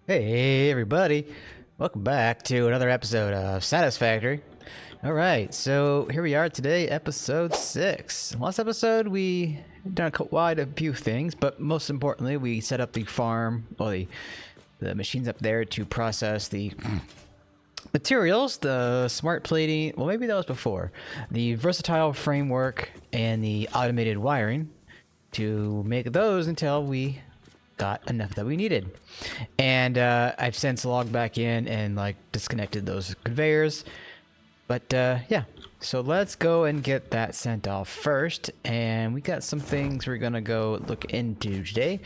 Hey everybody, welcome back to another episode of Satisfactory. Alright, so here we are today, episode 6. Last episode we done quite a few things, but most importantly we set up the farm, well the machines up there to process the materials, the smart plating, well maybe that was before, the versatile framework and the automated wiring to make those until we got enough that we needed. And I've since logged back in and like disconnected those conveyors. But yeah, so let's go and get that sent off first. And we got some things we're gonna go look into today.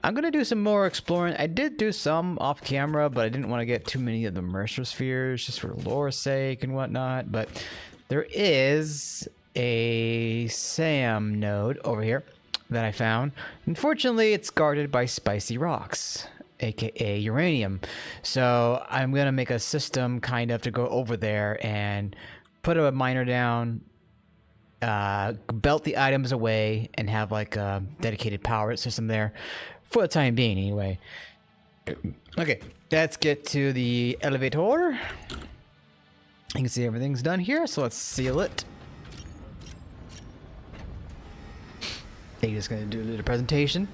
I'm gonna do some more exploring. I did do some off camera, but I didn't want to get too many of the Mercer spheres just for lore's sake and whatnot. But there is a SAM node over here that I found. Unfortunately, it's guarded by spicy rocks, aka uranium. So I'm gonna make a system kind of to go over there and put a miner down, belt the items away, and have like a dedicated power system there for the time being anyway. Okay, let's get to the elevator. You can see everything's done here, so let's seal it. He's just gonna do a little presentation.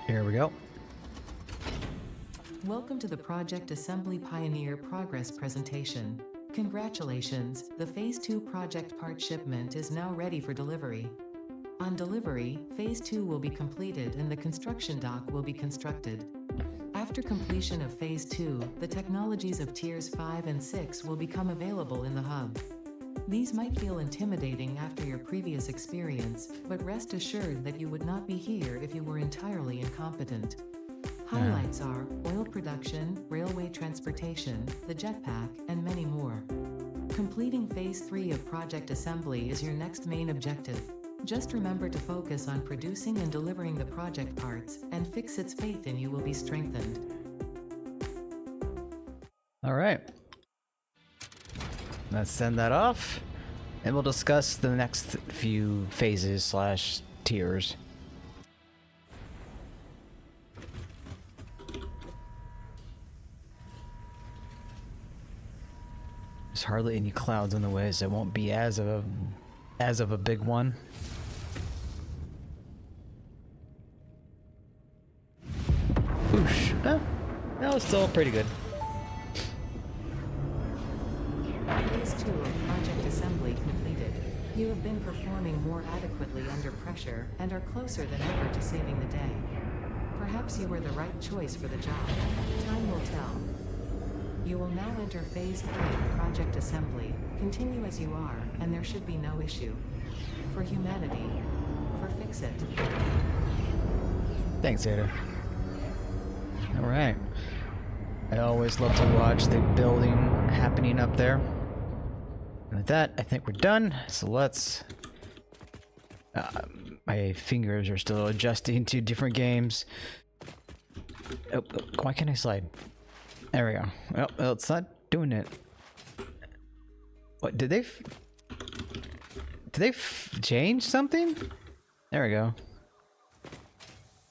Here we go. Welcome to the Project Assembly Pioneer Progress presentation. Congratulations, the Phase 2 project part shipment is now ready for delivery. On delivery, Phase 2 will be completed and the construction dock will be constructed. After completion of Phase 2, the technologies of Tiers 5 and 6 will become available in the hub. These might feel intimidating after your previous experience, but rest assured that you would not be here if you were entirely incompetent. Highlights are oil production, railway transportation, the jetpack, and many more. Completing Phase 3 of Project Assembly is your next main objective. Just remember to focus on producing and delivering the project parts, and Fixit's faith in you will be strengthened. Alright. Let's send that off, and we'll discuss the next few phases slash tiers. There's hardly any clouds on the way, so it won't be as of a big one. Whoosh. Oh, that was still pretty good. Phase 2 of Project Assembly completed. You have been performing more adequately under pressure and are closer than ever to saving the day. Perhaps you were the right choice for the job. Time will tell. You will now enter Phase 3 of Project Assembly. Continue as you are, and there should be no issue. For humanity. For Fixit. Thanks, Ada. Alright. I always love to watch the building happening up there. And with that, I think we're done. So let's... my fingers are still adjusting to different games. Oh, why can't I slide? There we go. Well, it's not doing it. What, did they change something? There we go.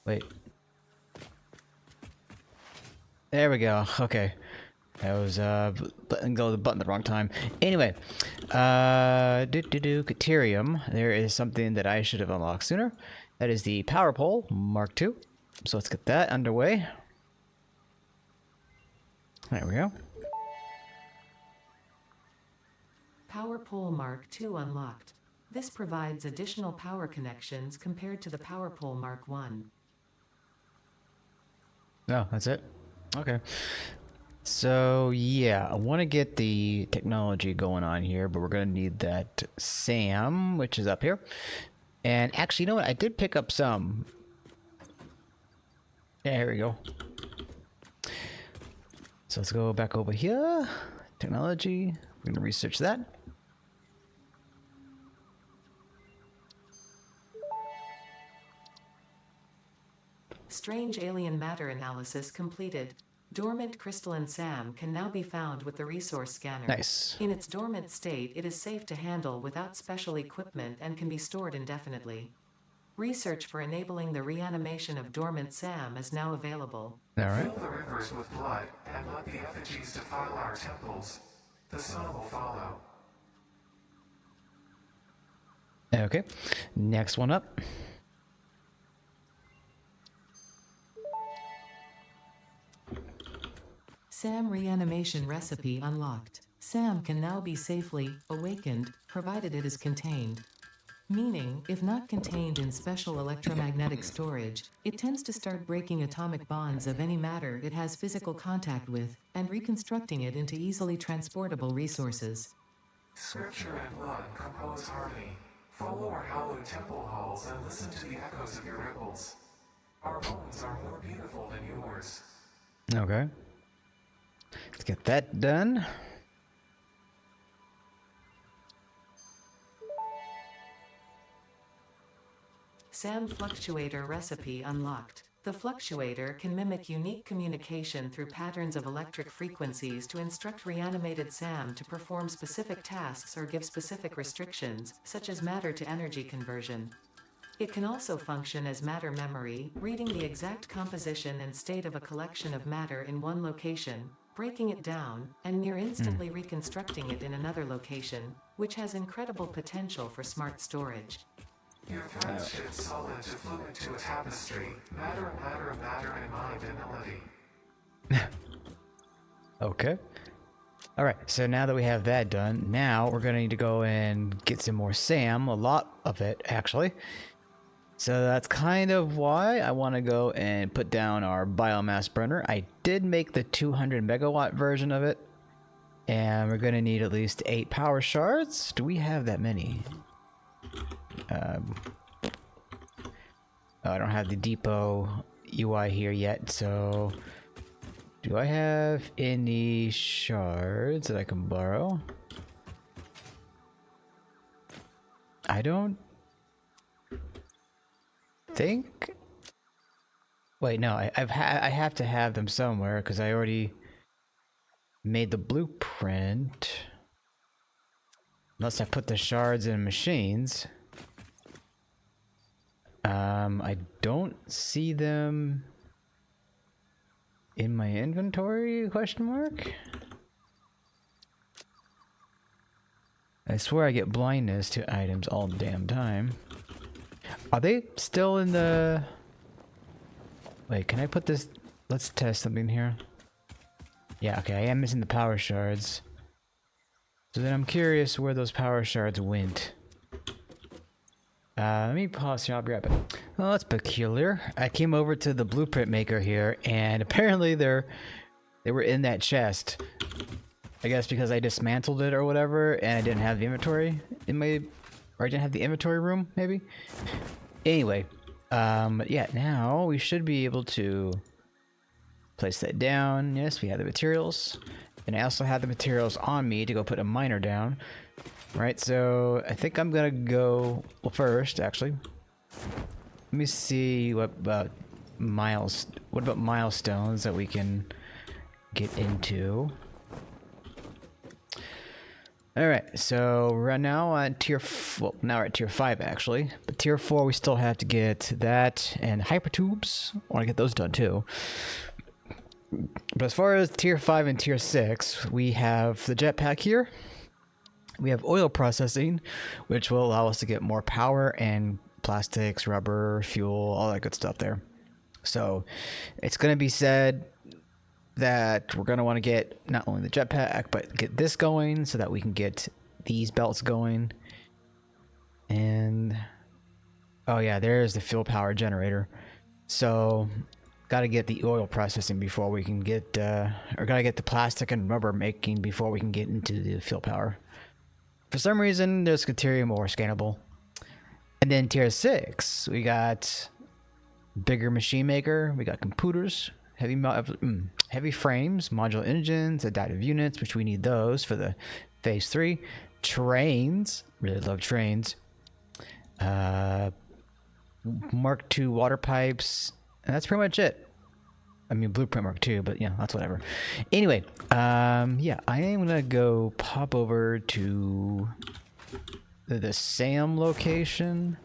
Wait. There we go. Okay. I was letting go of the button the wrong time. Anyway, Caterium. There is something that I should have unlocked sooner. That is the Power Pole Mark II. So let's get that underway. There we go. Power Pole Mark II unlocked. This provides additional power connections compared to the Power Pole Mark I. Oh, that's it? Okay. So, yeah, I want to get the technology going on here, but we're going to need that SAM, which is up here. And actually, you know what? I did pick up some. There we go. So let's go back over here. Technology. We're going to research that. Strange alien matter analysis completed. Dormant crystalline SAM can now be found with the resource scanner. Nice. In its dormant state, it is safe to handle without special equipment and can be stored indefinitely. Research for enabling the reanimation of dormant SAM is now available. All right. Fill the rivers with blood and let the effigies defile our temples. The sun will follow. Okay. Next one up. SAM reanimation recipe unlocked. SAM can now be safely awakened, provided it is contained. Meaning, if not contained in special electromagnetic storage, it tends to start breaking atomic bonds of any matter it has physical contact with, and reconstructing it into easily transportable resources. Scripture and blood compose harmony. Follow our hallowed temple halls and listen to the echoes of your ripples. Our bones are more beautiful than yours. Okay. Let's get that done. SAM Fluctuator recipe unlocked. The fluctuator can mimic unique communication through patterns of electric frequencies to instruct reanimated SAM to perform specific tasks or give specific restrictions, such as matter to energy conversion. It can also function as matter memory, reading the exact composition and state of a collection of matter in one location, breaking it down, and near instantly reconstructing it in another location, which has incredible potential for smart storage. Your threads shift solid to fluid to a tapestry. Matter, matter, matter, and mind and melody. Okay. All right. So now that we have that done, now we're going to need to go and get some more SAM, a lot of it, actually. So that's kind of why I want to go and put down our biomass burner. I did make the 200 megawatt version of it. And we're going to need at least 8 power shards. Do we have that many? Oh, I don't have the depot UI here yet, so do I have any shards that I can borrow? I don't think. Wait, no, I have to have them somewhere because I already made the blueprint. Unless I put the shards in machines. I don't see them in my inventory, question mark? I swear I get blindness to items all the damn time. Are they still in the... Wait, can I put this... Let's test something here. Yeah, okay, I am missing the power shards. So then I'm curious where those power shards went. Let me pause here, I'll be right back. Well, that's peculiar. I came over to the blueprint maker here, and apparently they were in that chest. I guess because I dismantled it or whatever, and I didn't have the inventory in my... Or I didn't have the inventory room, maybe? Anyway, yeah, now we should be able to place that down. Yes, we have the materials. And I also have the materials on me to go put a miner down. Right, so I think I'm gonna go... Well, first, actually, let me see what about milestones that we can get into. Alright, so right now on tier... Well, now we're at tier 5, actually. But tier 4, we still have to get that and hypertubes. I want to get those done, too. But as far as tier 5 and tier 6, we have the jetpack here. We have oil processing, which will allow us to get more power and plastics, rubber, fuel, all that good stuff there. So it's going to be said that we're going to want to get not only the jetpack, but get this going so that we can get these belts going. And oh yeah, there's the fuel power generator. So got to get the oil processing before we can get, or got to get the plastic and rubber making before we can get into the fuel power. For some reason, there's Deuterium or scannable. And then tier 6, we got bigger machine maker, we got computers, heavy frames, modular engines, adaptive units, which we need those for the phase 3. Trains, really love trains. Mark II water pipes, and that's pretty much it. I mean, blueprint work too, but yeah, that's whatever. Anyway, yeah, I am gonna go pop over to the Sam location.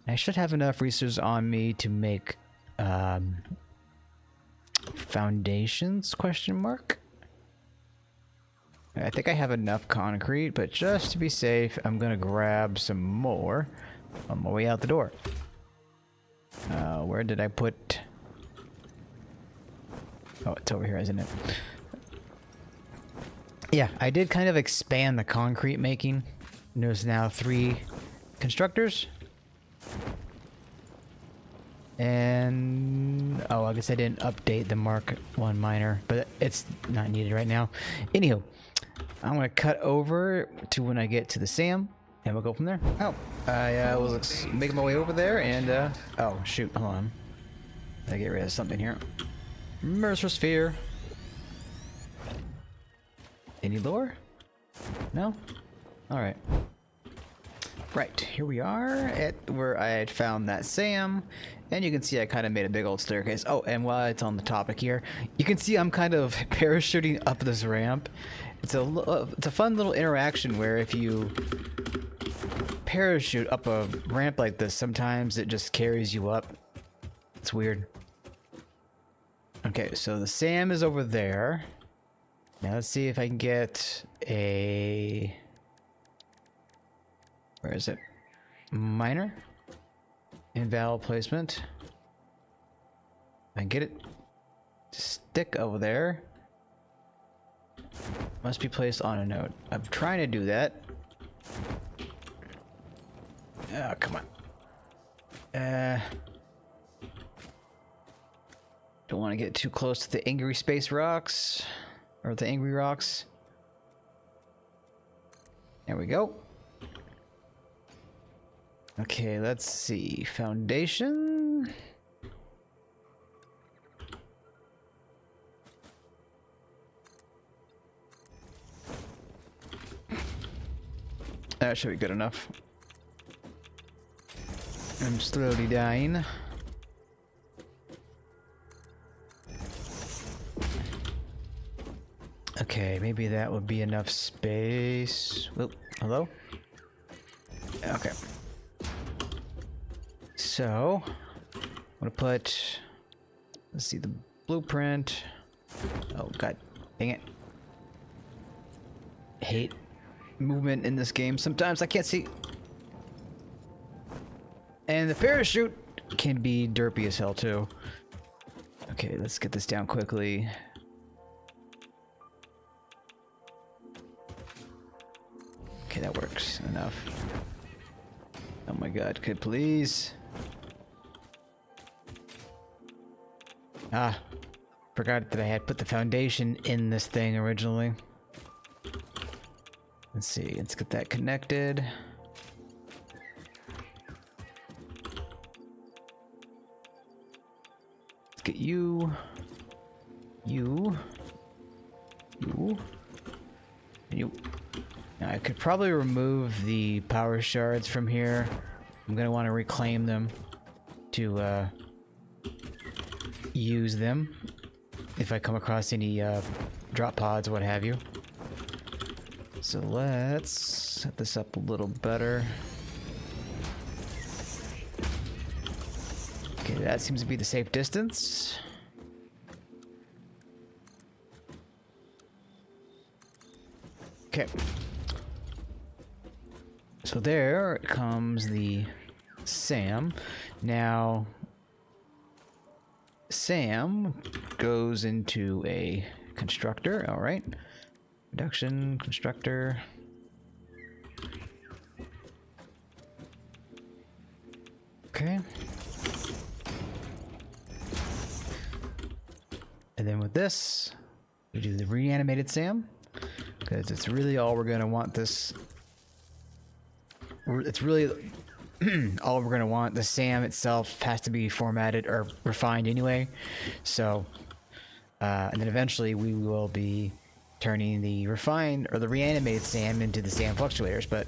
I should have enough resources on me to make foundations, question mark. I think I have enough concrete, but just to be safe, I'm gonna grab some more on my way out the door. Where did I put... Oh, it's over here, isn't it? Yeah, I did kind of expand the concrete making. There's now 3 constructors. And... oh, I guess I didn't update the Mark 1 miner, but it's not needed right now. Anywho, I'm gonna cut over to when I get to the Sam, and we'll go from there. Oh, I was making my way over there, and oh shoot, hold on. I gotta get rid of something here. Mercer Sphere. Any lore? No? Alright. Right, here we are at where I had found that Sam, and you can see I kind of made a big old staircase. Oh, and while it's on the topic here, you can see I'm kind of parachuting up this ramp. It's a fun little interaction where if you parachute up a ramp like this, sometimes it just carries you up. It's weird. Okay, so the Sam is over there. Now let's see if I can get a... where is it? Miner? Invalid placement. I can get it to stick over there. Must be placed on a node. I'm trying to do that. Oh, come on. Don't want to get too close to the angry space rocks. Or the angry rocks. There we go. Okay, let's see. Foundation. That should be good enough. I'm slowly dying. Okay, maybe that would be enough space. Oop, hello? Okay. So, I'm gonna put, let's see, the blueprint. Oh, god dang it. Hate movement in this game. Sometimes I can't see. And the parachute can be derpy as hell too. Okay, let's get this down quickly. Okay, that works enough. Oh my god, could please. Ah, forgot that I had put the foundation in this thing originally. Let's see, let's get that connected. Let's get you, and you. Now I could probably remove the power shards from here. I'm gonna want to reclaim them to use them if I come across any drop pods or what have you. So let's set this up a little better. Okay, that seems to be the safe distance. Okay. So there comes the Sam. Now, Sam goes into a constructor. All right. Reduction, constructor. Okay. And then with this, we do the reanimated Sam, because it's really all we're going to want this. It's really all we're going to want. The SAM itself has to be formatted or refined anyway. So, and then eventually we will be turning the refined or the reanimated SAM into the SAM fluctuators. But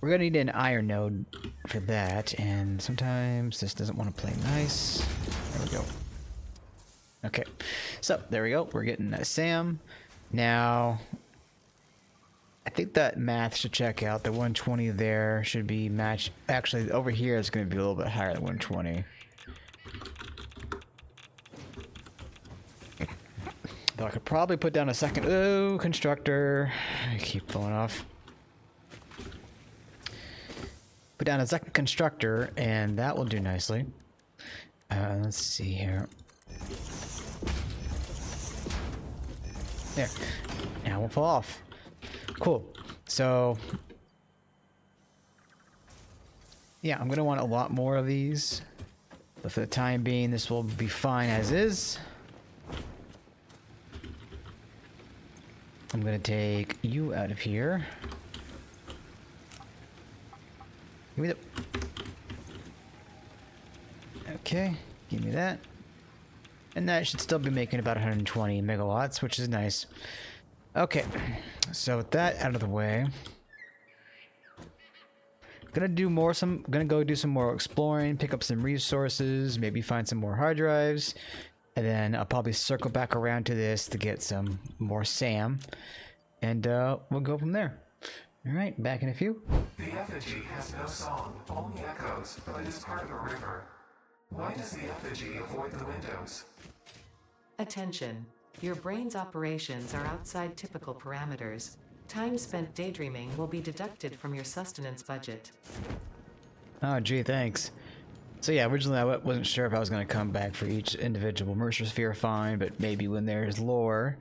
we're going to need an iron node for that. And sometimes this doesn't want to play nice. There we go. Okay, so there we go. We're getting that SAM. Now, I think that math should check out. The 120 there should be matched. Actually, over here is going to be a little bit higher than 120. Though I could probably put down a second. Oh, constructor. I keep falling off. Put down a second constructor, and that will do nicely. Let's see here. There. Now we'll fall off. Cool. So, yeah, I'm going to want a lot more of these. But for the time being, this will be fine as is. I'm going to take you out of here. Give me the... Okay, give me that. And that should still be making about 120 megawatts, which is nice. Okay, so with that out of the way, gonna go do some more exploring, pick up some resources, maybe find some more hard drives, and then I'll probably circle back around to this to get some more SAM, and we'll go from there. All right, back in a few. The effigy has no song, only echoes, but it is part of a river. Why does the effigy avoid the windows? Attention. Your brain's operations are outside typical parameters. Time spent daydreaming will be deducted from your sustenance budget. Oh, gee, thanks. So yeah, originally I wasn't sure if I was going to come back for each individual Mercer Sphere find, but maybe when there's lore,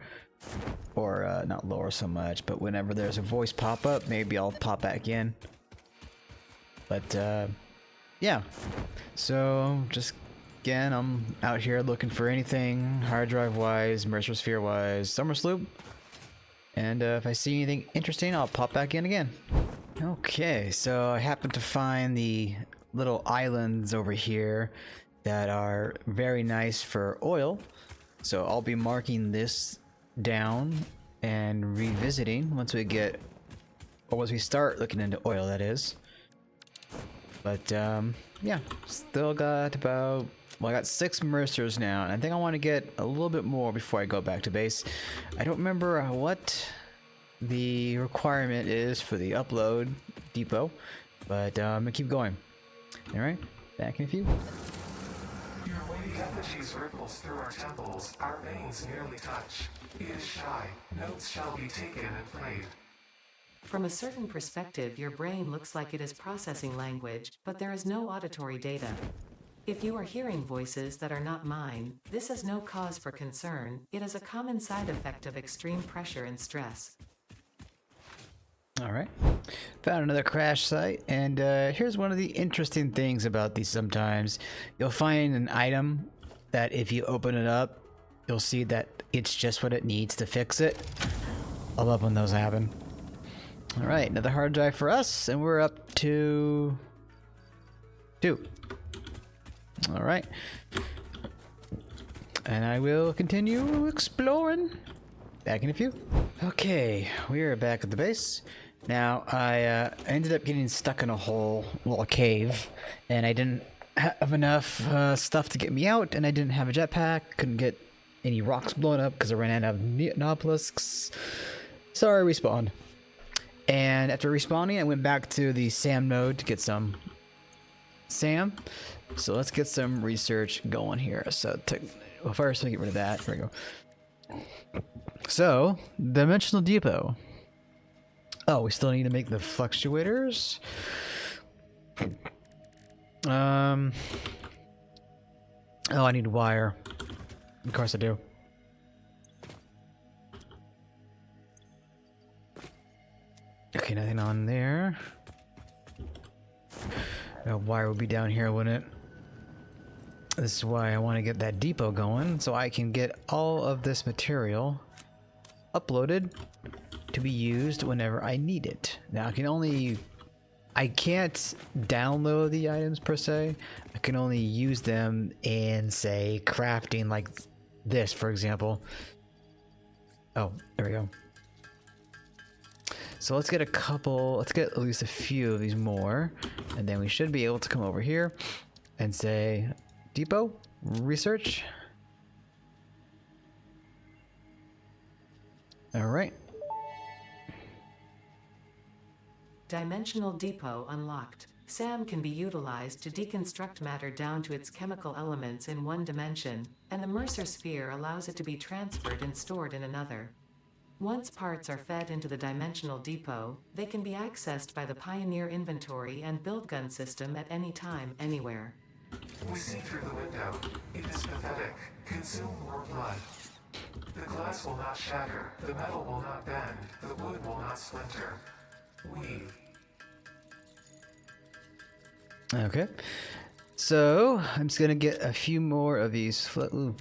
or not lore so much, but whenever there's a voice pop up, maybe I'll pop back in. But yeah, so just again, I'm out here looking for anything hard drive wise, Mercer Sphere wise, Summer Sloop, and if I see anything interesting, I'll pop back in again. Okay, so I happened to find the little islands over here that are very nice for oil, so I'll be marking this down and revisiting once we get, or once we start looking into oil, that is. But yeah, still got about, well, I got 6 Mercers now, and I think I want to get a little bit more before I go back to base. I don't remember what the requirement is for the upload depot, but I'm gonna keep going. All right, back in a few. Your way effigies ripples through our temples, our veins nearly touch. He is shy, notes shall be taken and played. From a certain perspective, your brain looks like it is processing language, but there is no auditory data. If you are hearing voices that are not mine, this is no cause for concern. It is a common side effect of extreme pressure and stress. All right, found another crash site, and here's one of the interesting things about these. Sometimes you'll find an item that if you open it up, you'll see that it's just what it needs to fix it. I love when those happen. All right, another hard drive for us, and we're up to 2. All right, and I will continue exploring. Back in a few. Okay, we are back at the base. Now, I ended up getting stuck in a hole, well, a cave, and I didn't have enough stuff to get me out, and I didn't have a jetpack, couldn't get any rocks blown up because I ran out of Nobelisks. Sorry, respawned. And after respawning, I went back to the SAM node to get some SAM. So let's get some research going here. So, well, first, let me get rid of that. There we go. So, Dimensional Depot. Oh, we still need to make the fluctuators. Oh, I need wire. Of course I do. Okay, nothing on there. Wire will be down here, wouldn't it? This is why I want to get that depot going, so I can get all of this material uploaded to be used whenever I need it. Now I can't download the items per se. I can only use them in, say, crafting, like this, for example. Oh, there we go. So let's get at least a few of these more, and then we should be able to come over here and say, depot, research. Alright. Dimensional Depot unlocked. SAM can be utilized to deconstruct matter down to its chemical elements in one dimension, and the Mercer sphere allows it to be transferred and stored in another. Once parts are fed into the Dimensional Depot, they can be accessed by the Pioneer inventory and build gun system at any time, anywhere. We see through the window. It is pathetic. Consume more blood. The glass will not shatter. The metal will not bend. The wood will not splinter. We... Okay. So, I'm just gonna get a few more of these. Ooh,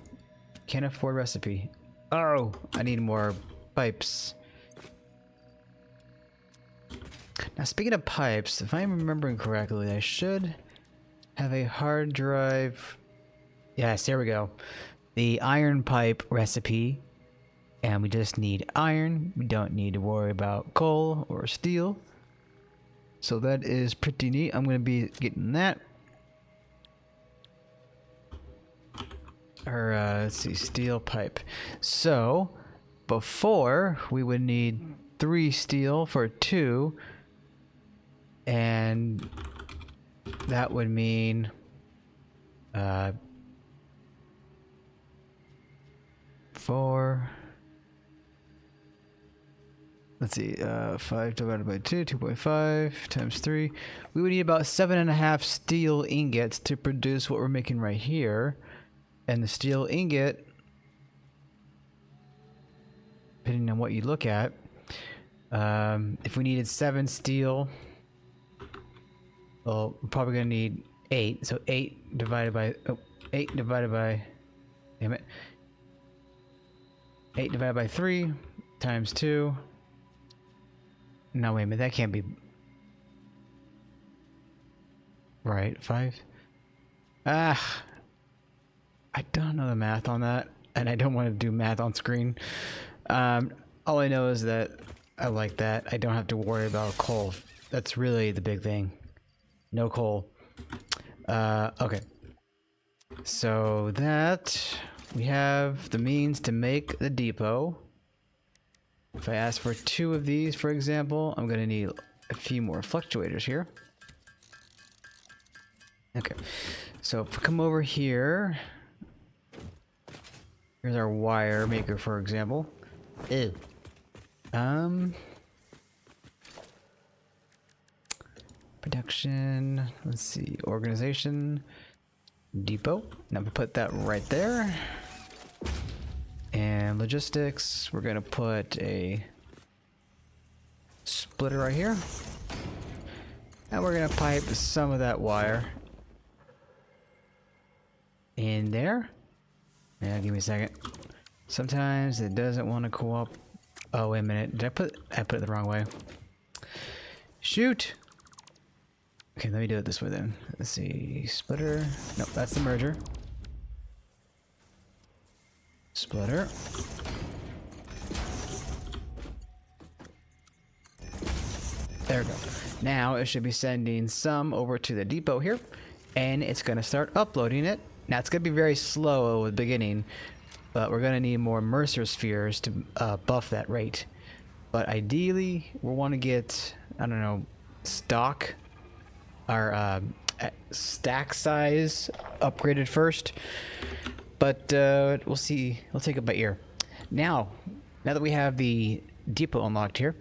can't afford recipe. Oh, I need more pipes. Now, speaking of pipes, if I'm remembering correctly, I should have a hard drive. Yes, there we go. The iron pipe recipe. And we just need iron. We don't need to worry about coal or steel. So that is pretty neat. I'm going to be getting that. Or, let's see, steel pipe. So, before, we would need 3 steel for 2. And that would mean... 4... Let's see, 5 divided by 2, 2.5 times 3. We would need about 7.5 steel ingots to produce what we're making right here. And the steel ingot, depending on what you look at, if we needed 7 steel, well, we're probably going to need 8. So 8 divided by, damn it. 8 divided by 3 times 2. No, wait a minute, that can't be right. 5. Ah, I don't know the math on that, and I don't want to do math on screen. All I know is that I like that. I don't have to worry about coal. That's really the big thing. No coal. Okay. So that we have the means to make the depot. If I ask for 2 of these, for example, I'm going to need a few more fluctuators here. Okay, so if we come over here, here's our wire maker, for example. Ew. Production, let's see, organization, depot. Now we put that right there. And logistics, we're gonna put a splitter right here. And we're gonna pipe some of that wire in there. Yeah, give me a second. Sometimes it doesn't want to co-op. Oh, wait a minute. Did I put it the wrong way? Shoot! Okay, let me do it this way then. Let's see. Splitter. Nope, that's the merger. Splitter. There we go. Now it should be sending some over to the depot here, and it's going to start uploading it. Now it's going to be very slow at the beginning, but we're going to need more Mercer spheres to buff that rate. But ideally, we want to get, I don't know, stock, our stack size upgraded first. But we'll see. We'll take it by ear. Now that we have the depot unlocked here,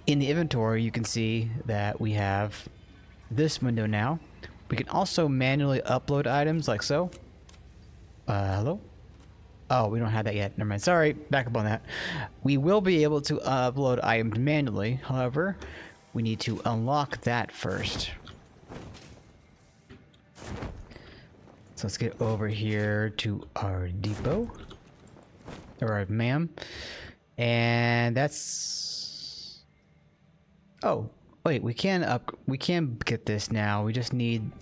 in the inventory you can see that we have this window now. We can also manually upload items like so. Hello? Oh, we don't have that yet. Never mind. Sorry. Back up on that. We will be able to upload items manually. However, we need to unlock that first. So let's get over here to our depot, or our MAM, and that's. Oh wait, we can get this now. We just need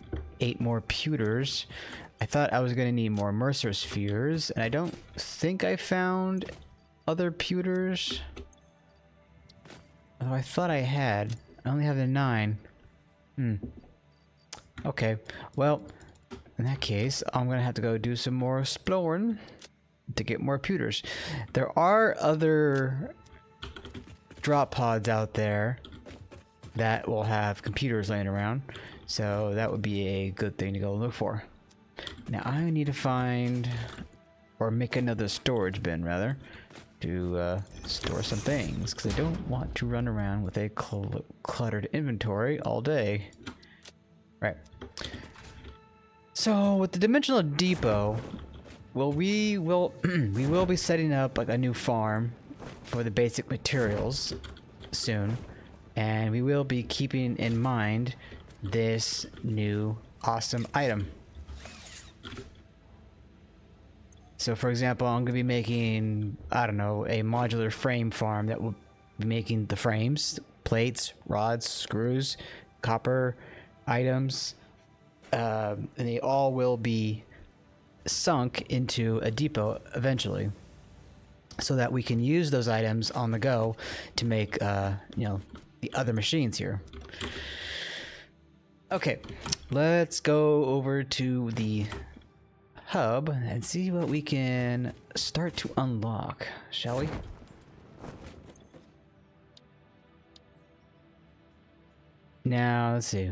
8 more pewters. I thought I was gonna need more Mercer spheres, and I don't think I found other pewters. Although I thought I had. I only have the 9. Okay, well. In that case, I'm gonna have to go do some more exploring. to get more computers. There are other drop pods out there that will have computers laying around, so that would be a good thing to go look for. Now I need to find, or make another storage bin rather, to store some things, because I don't want to run around with a cluttered inventory all day. Right. So with the dimensional depot, well, we will be setting up like a new farm for the basic materials soon, and we will be keeping in mind this new awesome item. So for example, I'm going to be making, I don't know, a modular frame farm that will be making the frames, plates, rods, screws, copper items, and they all will be sunk into a depot eventually, so that we can use those items on the go to make, you know, the other machines here. Okay, let's go over to the hub and see what we can start to unlock, shall we? Now, let's see.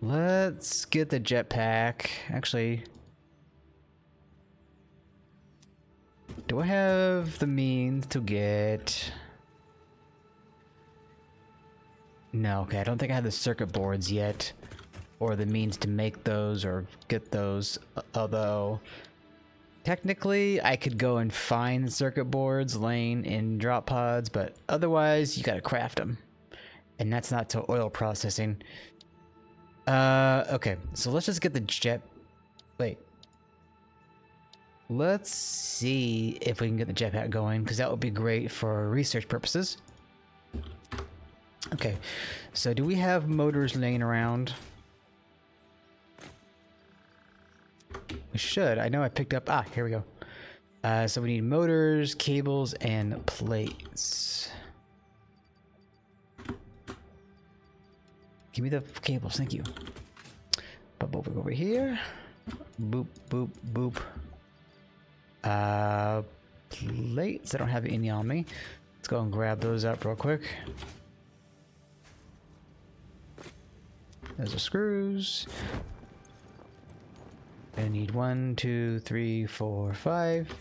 Let's get the jetpack. Actually, do I have the means to get... No, okay, I don't think I have the circuit boards yet, or the means to make those or get those, although technically I could go and find circuit boards laying in drop pods, but otherwise you gotta craft them, and that's not till oil processing. Okay, so let's just get the jet... Wait. Let's see if we can get the jetpack going, because that would be great for research purposes. Okay, so do we have motors laying around? We should. I know I picked up... Ah, here we go. So we need motors, cables, and plates. Give me the cables, thank you. Pop over here. Boop, boop, boop. Plates. I don't have any on me. Let's go and grab those up real quick. There's the screws. I need 1, 2, 3, 4, 5.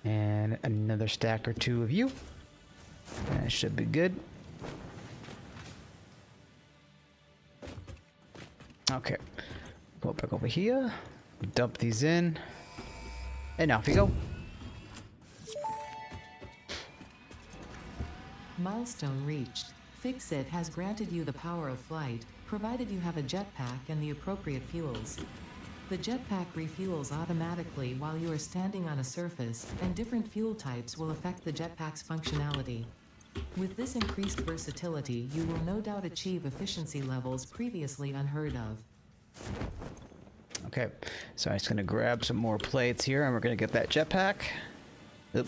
And another stack or two of you. That should be good. Okay. Go back over here. Dump these in. And off we go. Milestone reached. Fixit has granted you the power of flight, provided you have a jetpack and the appropriate fuels. The jetpack refuels automatically while you are standing on a surface, and different fuel types will affect the jetpack's functionality. With this increased versatility, you will no doubt achieve efficiency levels previously unheard of. Okay, so I'm just gonna grab some more plates here, and we're gonna get that jetpack. Oop.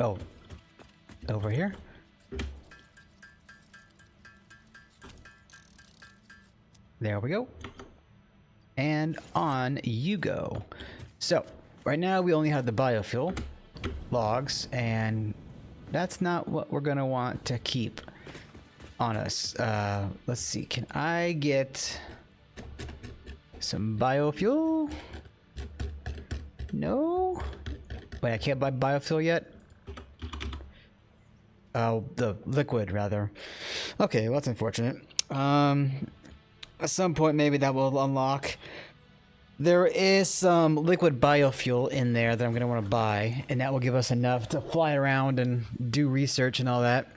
Oh, over here. There we go. And on you go. So, right now we only have the biofuel logs, and that's not what we're gonna want to keep on us. Let's see, can I get some biofuel? No? Wait, I can't buy biofuel yet? Oh, the liquid, rather. Okay, well, that's unfortunate. At some point, maybe that will unlock. There is some liquid biofuel in there that I'm going to want to buy, and that will give us enough to fly around and do research and all that.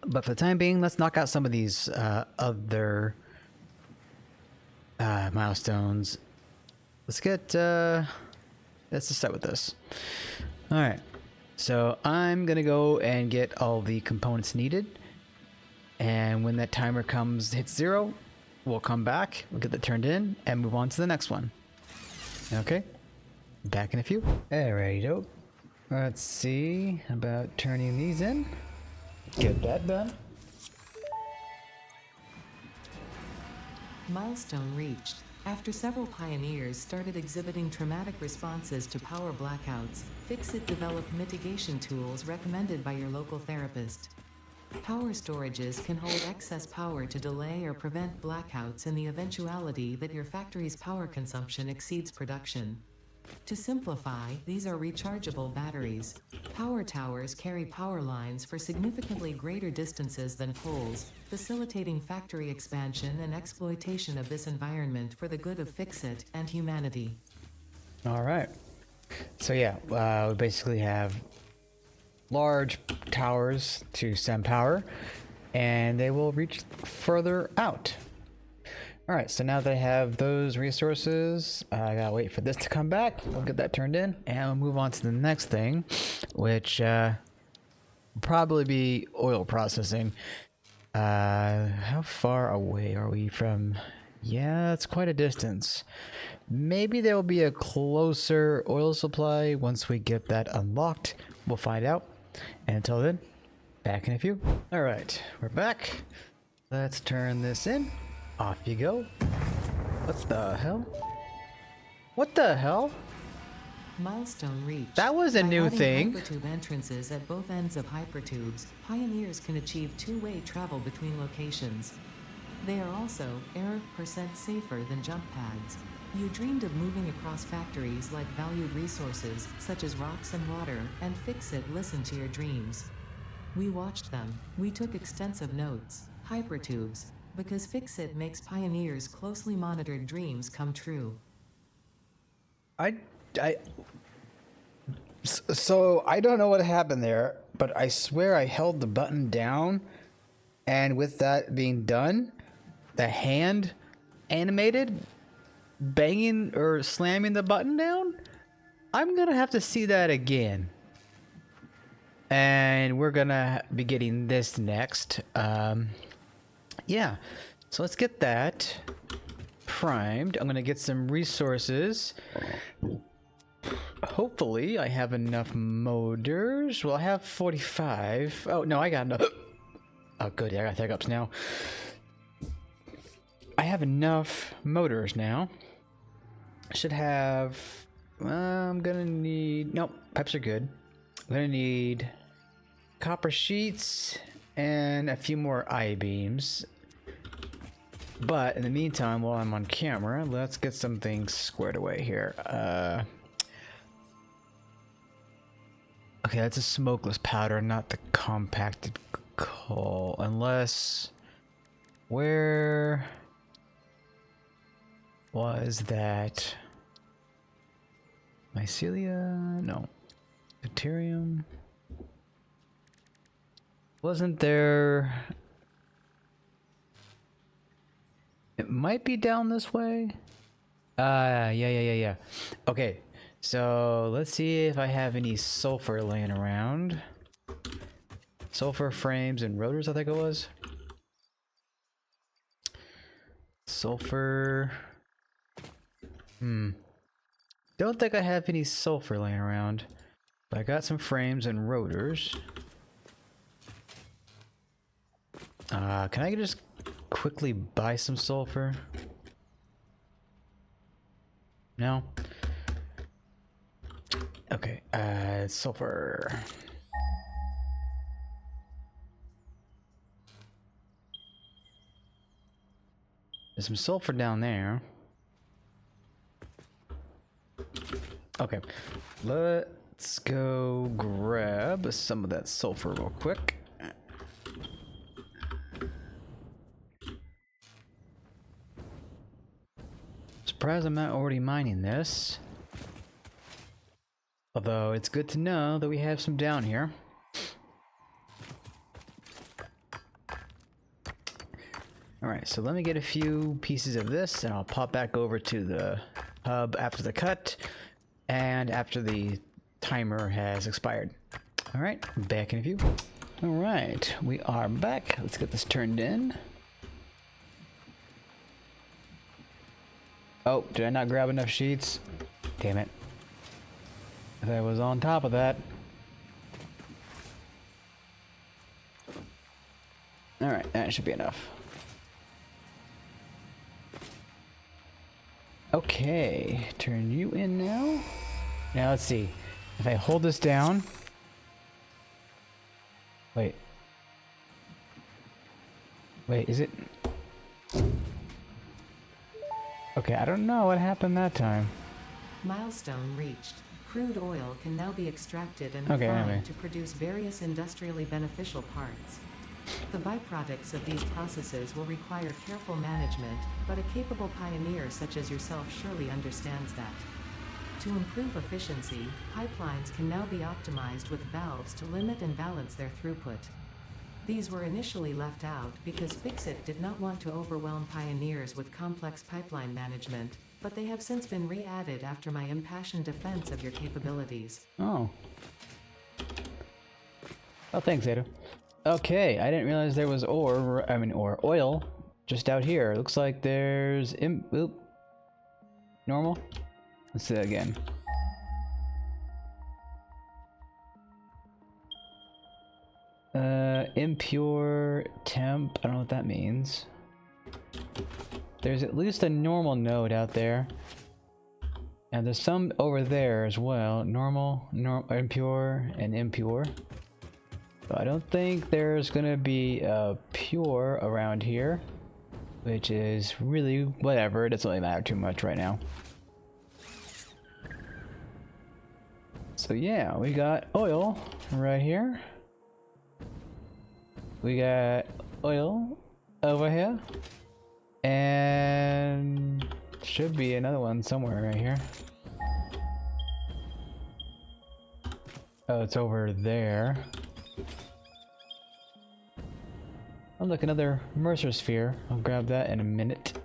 But for the time being, let's knock out some of these other milestones. Let's get... let's just start with this. Alright. So I'm going to go and get all the components needed. And when that timer hits 0, we'll come back, we'll get that turned in, and move on to the next one. Okay? Back in a few. Alrighty, dope. Let's see about turning these in. Get that done. Milestone reached. After several pioneers started exhibiting traumatic responses to power blackouts, Fixit developed mitigation tools recommended by your local therapist. Power storages can hold excess power to delay or prevent blackouts in the eventuality that your factory's power consumption exceeds production. To simplify, these are rechargeable batteries. Power towers carry power lines for significantly greater distances than poles, facilitating factory expansion and exploitation of this environment for the good of Fixit and humanity. All right. So yeah, we basically have large towers to send power, and they will reach further out. All right, so now that I have those resources, I gotta wait for this to come back. We'll get that turned in, and we'll move on to the next thing, which will probably be oil processing. How far away are we from? Yeah, it's quite a distance. Maybe there will be a closer oil supply once we get that unlocked. We'll find out. And until then, back in a few. All right, we're back. Let's turn this in. Off you go. What the hell? What the hell? Milestone reached. That was a By new adding thing. Hypertube entrances at both ends of hypertubes, pioneers can achieve two-way travel between locations. They are also error% safer than jump pads. You dreamed of moving across factories like valued resources, such as rocks and water, and Fixit listened to your dreams. We watched them. We took extensive notes. Hypertubes. Because Fixit makes pioneers' closely monitored dreams come true. So I don't know what happened there, but I swear I held the button down, and with that being done, the hand animated banging or slamming the button down. I'm gonna have to see that again, and we're gonna be getting this next. Yeah, so let's get that primed. I'm gonna get some resources. Hopefully I have enough motors. Well, I have 45. Oh no, I got enough. Oh good, I got hiccups now. I have enough motors now. I should have, I'm gonna need, nope, pipes are good. I'm gonna need copper sheets and a few more I-beams. But in the meantime, while I'm on camera, let's get some things squared away here. Okay, that's a smokeless powder, not the compacted coal. Unless... Where was that? Mycelia? No. Deuterium? Wasn't there... It might be down this way. Yeah. Okay, so let's see if I have any sulfur laying around. Sulfur frames and rotors, I think it was. Sulfur. Don't think I have any sulfur laying around, but I got some frames and rotors. Can I just quickly buy some sulfur? No? Okay, sulfur. There's some sulfur down there. Okay, let's go grab some of that sulfur real quick. Surprised I'm not already mining this. Although it's good to know that we have some down here. Alright, so let me get a few pieces of this and I'll pop back over to the hub after the cut and after the timer has expired. Alright, back in a few. Alright, we are back. Let's get this turned in. Oh, did I not grab enough sheets? Damn it. If I was on top of that. Alright, that should be enough. Okay, turn you in now. Now let's see. If I hold this down... Wait. Wait, is it... Okay, I don't know what happened that time. Milestone reached. Crude oil can now be extracted and Okay, refined anyway. to produce various industrially beneficial parts. The byproducts of these processes will require careful management, but a capable pioneer such as yourself surely understands that. To improve efficiency, pipelines can now be optimized with valves to limit and balance their throughput. These were initially left out because Fixit did not want to overwhelm pioneers with complex pipeline management, but they have since been re-added after my impassioned defense of your capabilities. Oh. Oh, thanks, Ada. Okay, I didn't realize there was oil just out here. Looks like there's oop. Normal? Let's see that again. Impure temp, I don't know what that means. There's at least a normal node out there. And there's some over there as well. Normal, impure, and impure. But I don't think there's gonna be a pure around here. Which is really whatever, it doesn't really matter too much right now. So yeah, we got oil right here. We got oil over here. And should be another one somewhere right here. Oh, it's over there. Oh, look, another Mercer sphere. I'll grab that in a minute.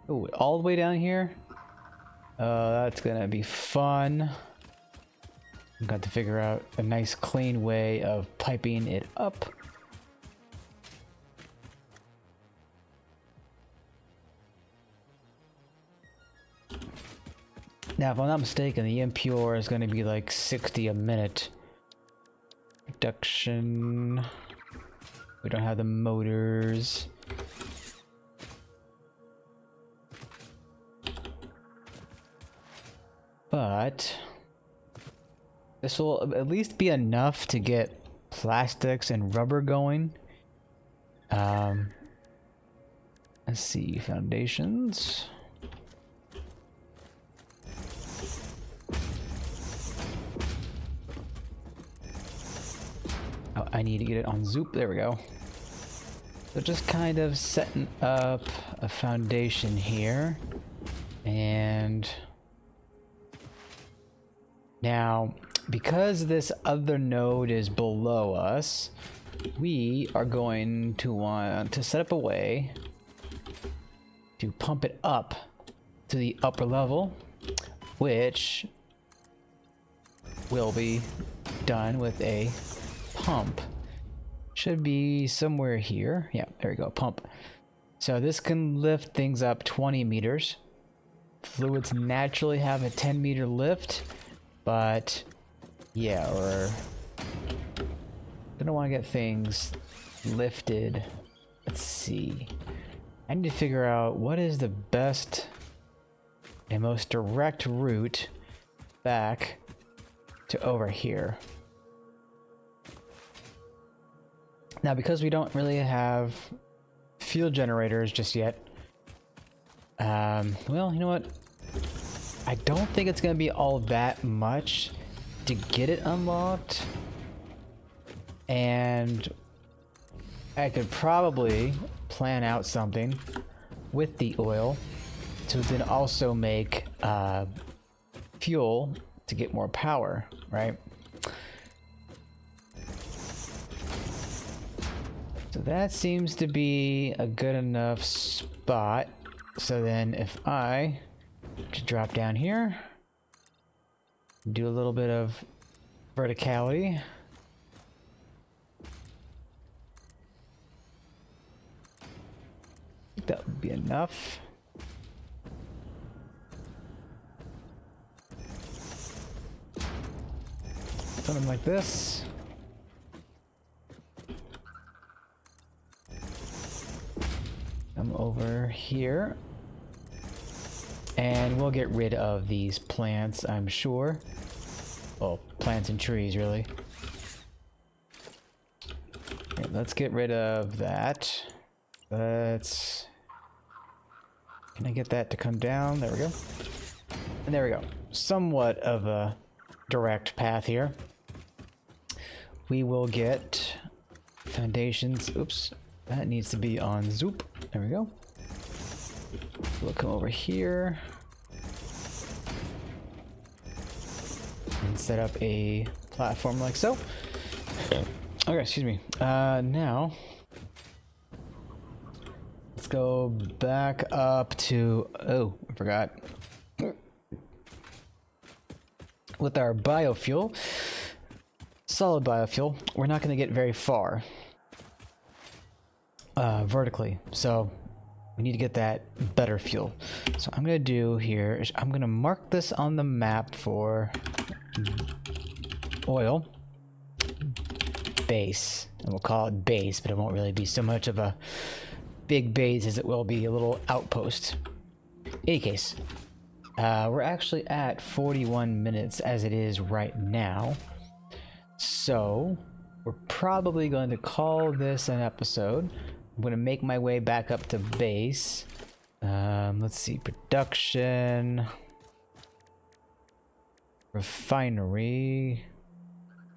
Oh, all the way down here? That's gonna be fun. I've got to figure out a nice clean way of piping it up. Now, if I'm not mistaken, the impure is going to be like 60 a minute. Production. We don't have the motors. But this will at least be enough to get plastics and rubber going. Let's see, foundations. Oh, I need to get it on Zoop. There we go. So just kind of setting up a foundation here. And now, because this other node is below us, we are going to want to set up a way to pump it up to the upper level, which will be done with a pump. Should be somewhere here. Yeah, there we go, pump. So this can lift things up 20 meters. Fluids naturally have a 10-meter lift, but yeah, we're gonna want to get things lifted. Let's see. I need to figure out what is the best and most direct route back to over here. Now, because we don't really have fuel generators just yet, well, you know what? I don't think it's gonna be all that much to get it unlocked, and I could probably plan out something with the oil to then also make fuel to get more power, right? So that seems to be a good enough spot. So then if I just drop down here, do a little bit of verticality. I think that would be enough. Something like this. here. And we'll get rid of these plants, I'm sure. Oh, plants and trees, really. Okay, let's get rid of that. Let's... Can I get that to come down? There we go. And there we go. Somewhat of a direct path here. We will get foundations. Oops. That needs to be on Zoop. There we go. We'll come over here. And set up a platform like so. Okay, excuse me. Now... Let's go back up to... Oh, I forgot. With our biofuel, solid biofuel, we're not going to get very far vertically. So we need to get that better fuel. So I'm going to do here is I'm going to mark this on the map for oil base. And we'll call it base, but it won't really be so much of a big base as it will be a little outpost. In any case, we're actually at 41 minutes as it is right now. So we're probably going to call this an episode. I'm going to make my way back up to base. Let's see, production, refinery.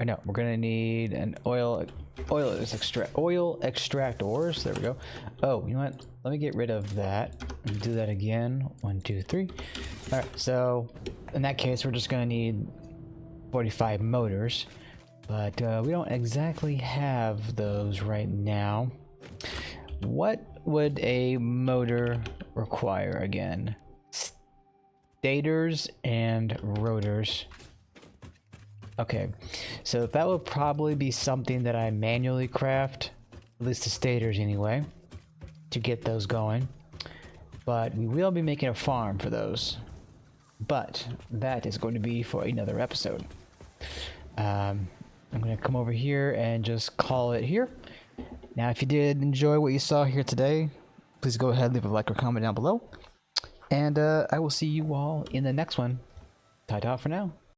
Or no, we're gonna need an oil extractors. There we go. Oh, you know what? Let me get rid of that and do that again. 1, 2, 3. All right. So in that case, we're just gonna need 45 motors, but we don't exactly have those right now. What would a motor require again? Stators and rotors. Okay, so that would probably be something that I manually craft, at least the stators anyway, to get those going. But we will be making a farm for those. But that is going to be for another episode. I'm going to come over here and just call it here. Now, if you did enjoy what you saw here today, please go ahead and leave a like or comment down below. And I will see you all in the next one. Ta-ta for now.